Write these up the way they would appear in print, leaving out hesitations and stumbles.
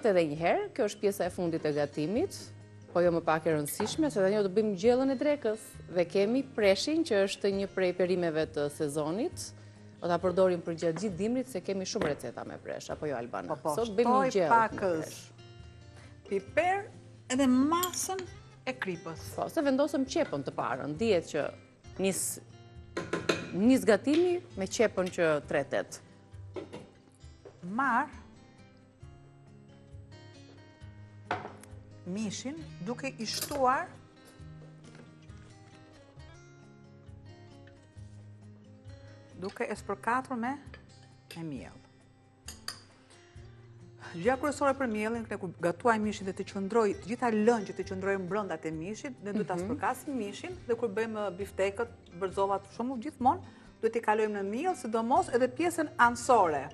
thot edhe një herë, kjo është pjesa e fundit e gatimit, po jo më pak e rëndësishme, se tani do bëjmë gjellën e drekës dhe kemi preshin që është një prej perimeve të sezonit. Do ta përdorim për gjatë gjithë dimrit se kemi shumë receta me presh, apo jo Albana? Sot bëjmë një gjellë me presh. Piper edhe masën e kripës. Po, se vendosëm qepën të parën, dihet që nis gatimi me qepën që tretet. Marr mishin duke i shtuar duke e spërkatur me miell. Gjëja kryesore për miellin, kur gatuaj mishin dhe të qëndroj, të gjitha lëngjet të qëndrojnë brenda te mishit, ne duhet ta spërkasim mishin dhe kur bëjmë biftekët, bërzollat shumë gjithmonë, duhet i kalojmë në miell, sidomos edhe pjesën anësore.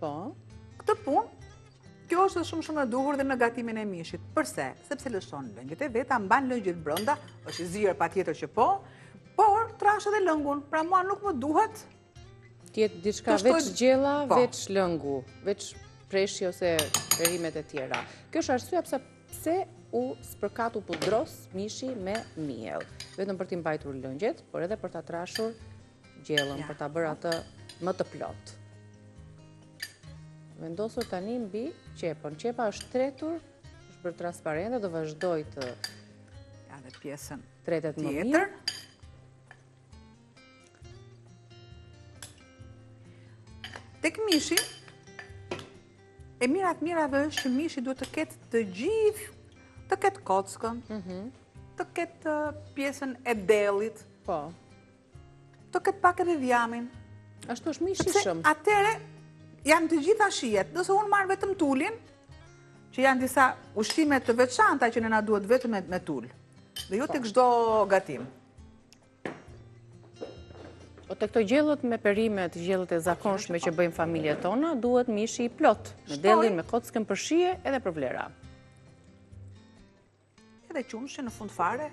Po. Këtë punë, kjo është shumë e duhur dhe në gatimin e mishit. Përse? Sepse lëshon lëngjet e veta, mban lëngjet brenda, është i zirë patjetër që po, por trash edhe lëngun. Pra mua nuk më duhet tjetë diçka veç gjella, veç lëngu, veç preshi ose perimet e tjera. Kjo është arsyeja pse u spërkatu pudros mishi me miell. Vetëm për t'i mbajtur lëngjet, por edhe për ta trashur gjellën, për ta bërë atë më të plot. Vendosur tani mbi qepën. Qepa është tretur, është bërë transparente, do vazhdoj të dhe pjesën tretet më mirë. Tek mishi, e mirave është që mishi duhet të ketë të gjithë, të ketë kockën, të ketë pjesën e dellit, të ketë pak edhe dhjamin. Ashtu është mishi shumë. Atëre janë të gjitha shijet. Nëse unë marr vetëm tulin, që janë disa ushqime të veçanta që ne na duhet vetëm me tul, dhe jo tek çdo gatim. O të këto gjellët me perimet, gjellët e zakonshme që bëjmë familjet tona, duhet mishi i plot, me dellin, me kockën për shije edhe për vlera. Edhe qumshi në fund fare.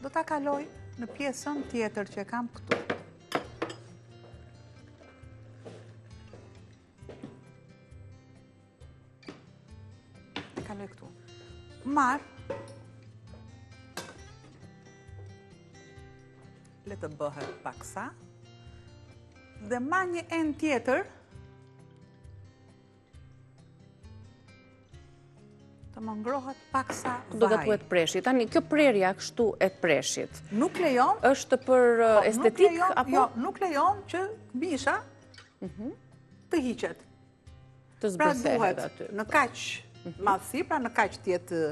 Do ta kaloj në pjesën tjetër që kam këtu. E kaloj këtu. Marr le të bëhet paksa, dhe ma një enë tjetër të më ngrohet paksa vaj. Do gatuhet preshi. Tani, kjo prerja kështu e preshit. Nuk lejon. Është për estetik, apo? Jo, nuk lejon që misha të hiqet. Të pra zbërthehet aty. Në kaq madhësi, pra në kaq tjetë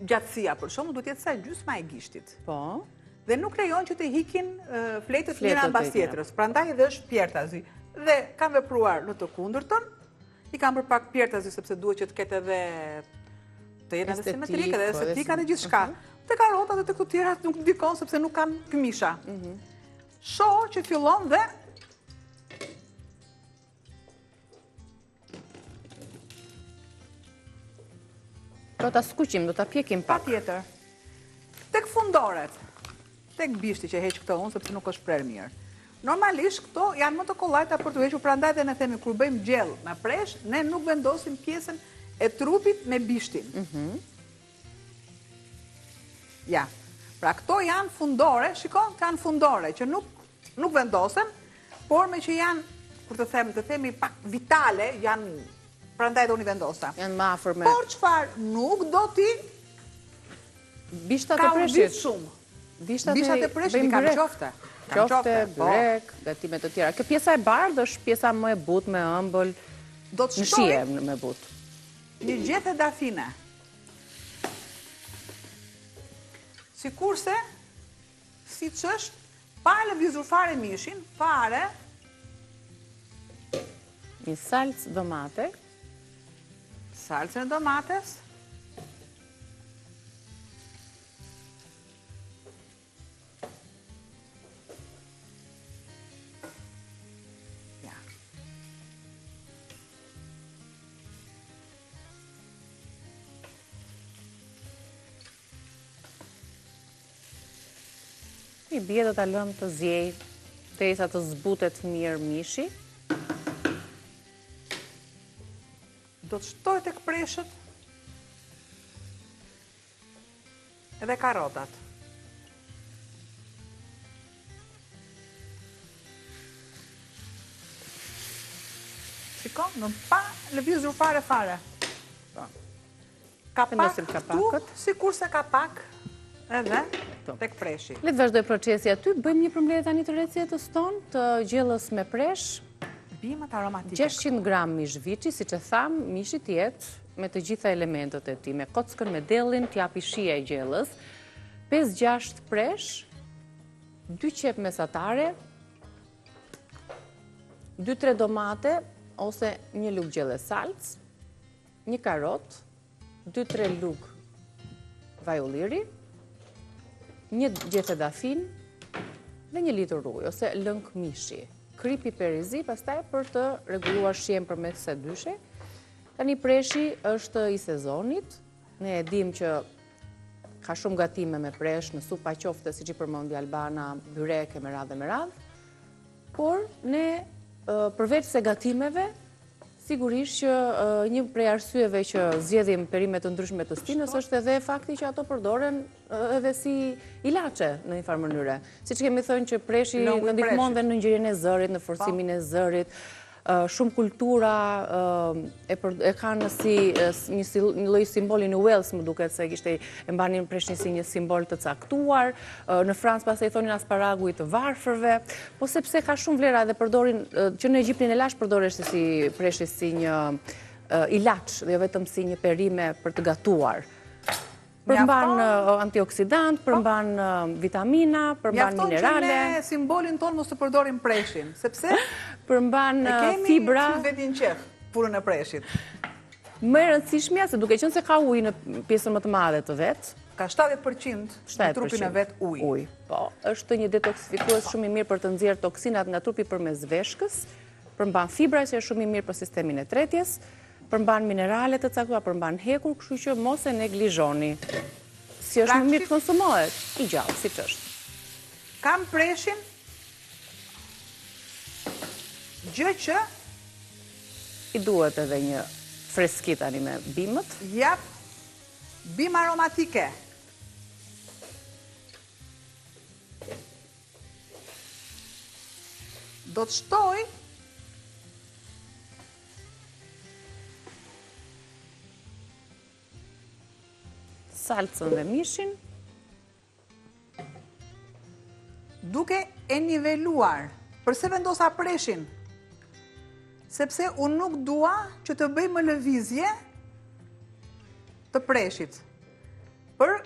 gjatësia për shumë, duhet jetë sa gjysma e gishtit. Po. Dhe nuk lejon që të hikin fletët njëra mbas tjetrës. Prandaj edhe është pjertazi. Dhe kam vepruar në të kundërtën, i kam bërë pak pjertazi sepse duhet që të ketë edhe të jetë edhe simetrike, edhe estetika dhe gjithçka. Te karotat dhe të këto tjera nuk ndikon sepse nuk kanë këmisha. Shoh që fillon dhe do ta skuqim, do ta pjekim pak. Patjetër. Tek fundoret, tek bishti që heq këto unë, sepse nuk është prerë mirë. Normalisht këto janë më të kollajta për të hequr, prandaj dhe ne themi kur bëjmë gjellë me presh, ne nuk vendosim pjesën e trupit me bishtin. Ja. Pra këto janë fundore, shikon, janë fundore që nuk vendosen, por me që janë, kur të themi pak vitale, janë prandaj dhe unë i vendosa. Janë më afër me. Por çfarë nuk do ti bishtat e preshit shumë. Bishtat e preshit kanë qofte. Qofte, byrek, gatimet të tjera. Kjo pjesa e bardhë është pjesa më e butë, me ëmbël, në shije me butë. Një gjethe dafine. Sikurse, si që është, pa e lëvizur fare mishin, fare një salcë domate. Salcën e domates. Ja. I bie do ta lëmë të zjej, derisa të zbutet mirë mishi. Do të shtoj tek preshët edhe karotat. Shiko, në pa lëvizur fare. Kapak këtu, sikur se kapak edhe tek preshi. Le të vazhdoj procesi aty, bëjmë një përmbledhje tani të recetës tonë të gjellës me presh. Bimet aromatike. 600 gram mish viçi, siç e tham, mishi tjetë me të gjitha elementët e tij, me kockën, me dellin, t'japi shija e gjellës, 5-6 presh, 2 qep mesatare, 2-3 domate ose 1 lugë gjelle salc, 1 karot, 2-3 lugë vaj ulliri, 1 gjethe dafin dhe 1 litër ujë ose lëng mishi. Kripi perizi, pastaj për të reguluar shijen përmes së dyshe. Tani preshi është i sezonit. Ne e dim që ka shumë gatime me presh në supa qofte, siç i përmendi Albana, byreke me radhë. Por ne përveç se gatimeve, sigurisht që një prej arsyeve që zgjedhim perime të ndryshme të stinës është edhe fakti që ato përdoren edhe si ilaçe në një farë mënyre. Siç kemi thënë që preshi në ndihmon dhe në ngjyrjen e zërit, në forcimin e zërit. Shumë kultura e kanë si një lloj simboli në Wales, më duket se kishte e mbanin preshin si një simbol të caktuar. Në Francë pastaj thonin asparagu i të varfërve, po sepse ka shumë vlera dhe përdorin që në Egjiptin e lash përdoresh si preshi si një ilaç dhe jo vetëm si një perime për të gatuar. Përmban antioksidant, përmban vitamina, përmban minerale. Mjafton që ne simbolin tonë mos të përdorim preshin, sepse përmban fibra. Kemi vetin qef punën e preshit. Më e rëndësishmja, se duke qenë se ka ujë në pjesën më të madhe të vet, ka 70% në trupin e vet ujë. Po, është një detoksifikues shumë i mirë për të nxjerrë toksinat nga trupi përmes veshkës, përmban fibra që është shumë i mirë për sistemin e tretjes, përmban minerale të caktuara, përmban hekur, kështu që mos e neglizhoni. Si është më mirë të konsumohet, i gjallë, siç është. Kam preshin, gjë që i duhet edhe një freski tani me bimët. Jap bim aromatike. Do të shtoj salcën dhe mishin, duke e niveluar. Përse vendosa preshin? Sepse unë nuk dua që të bëj më lëvizje të preshit. Për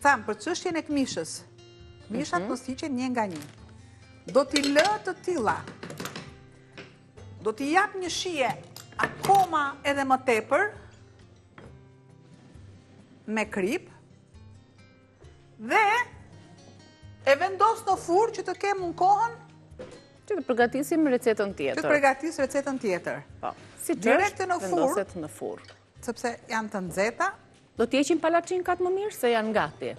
çështjen e këmishës. Mishat mos hiqen një nga një. Do t'i lë të tilla. Do t'i jap një shije akoma edhe më tepër me krip dhe e vendos në furrë që të kemë në kohën që të përgatisim recetën tjetër. Që të përgatis recetën tjetër. Po, si që është, vendoset në furrë. Sepse janë të nxehta. Do t'jeqin palaçinkat më mirë se janë gati.